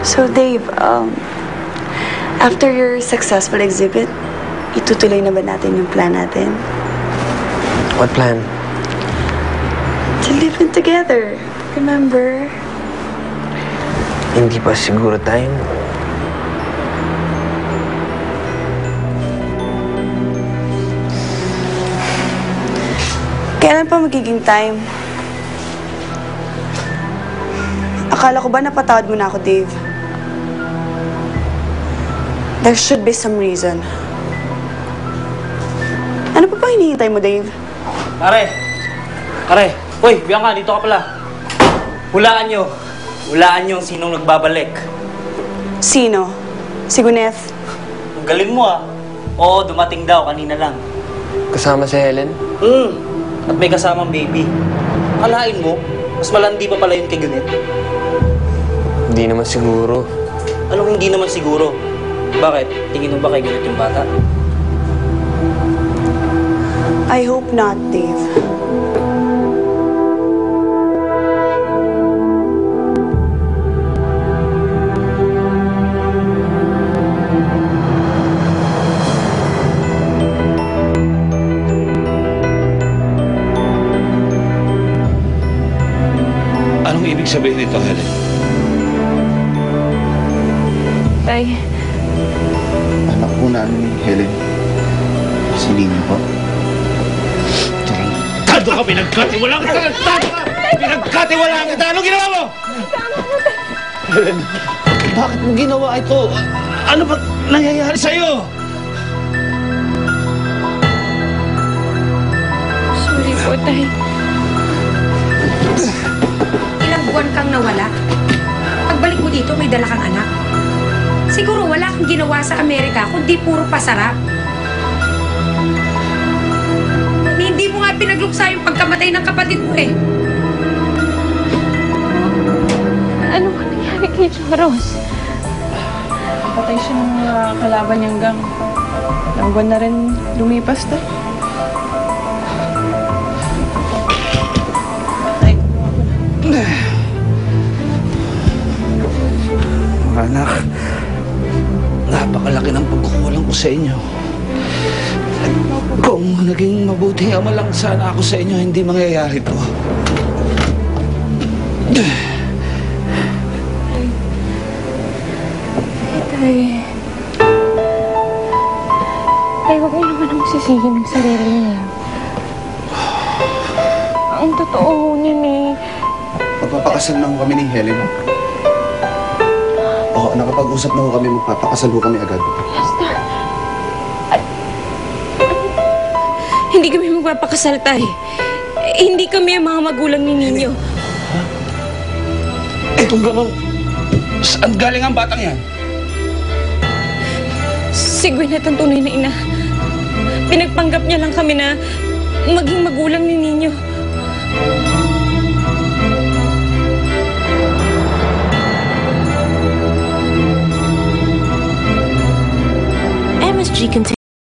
So, Dave, after your successful exhibit, itutuloy na ba natin yung plan natin? What plan? To live in together. Remember? Hindi pa siguro time. Kailan pa magiging time? Akala ko ba napatawad mo na ako, Dave? There should be some reason. Ano pa hinihintay mo, Dave? Pare! Pare! Uy, Bianca, dito ka pala. Hulaan nyo. Hulaan nyo sinong nagbabalik. Sino? Si Gwyneth? Ang galing mo ah. Oo, dumating daw kanina lang. Kasama si Helen? At may kasamang baby. Kalain mo, mas malandi pa pala yun kay Gwyneth. Hindi naman siguro. Anong hindi naman siguro? Bakit? Tingin mo ba kay Gwyneth yung bata? I hope not, Dave. Anong ibig sabihin nito, Helen? Tay. Anak po namin ni Helen. Si Nino po. Tarantado ka! Pinagkatiwalaan kita! Tarantado ka! Pinagkatiwalaan kita! Anong ginawa mo? Helen, bakit mo ginawa ito? Ano ba nangyayari sa'yo? Sorry po, Tay. Ilang buwan kang nawala. Pagbalik mo dito, may dala kang anak. Siguro wala kang ginawa sa Amerika, kundi puro pasarap. Hindi mo nga pinagluksa yung pagkamatay ng kapatid mo eh. Ano ba nangyari kay Choros? Patay siya ng kalaban niyang gang. Ilang buwan na rin lumipas to. Mga anak, napakalaki ng pagkukulang ko sa inyo. Kung naging mabuting ama lang sana ako sa inyo, hindi mangyayari to. Tay. Tay, huwag mo naman ang sisihin ng sarili niya. Ang totoo niyan eh. Magpapakasal na ho kami ni Helen. Oo, nakapag-usap na ho kami. Magpapakasal ho kami agad. Lester. Hindi kami magpapakasal, Tay. Hindi kami ang mga magulang ni Ninyo. Eh kung gano'n, saan galing ang batang yan? Si Gwyneth ang tunay na ina. Pinagpanggap niya lang kami na maging magulang ni Ninyo. MSG contains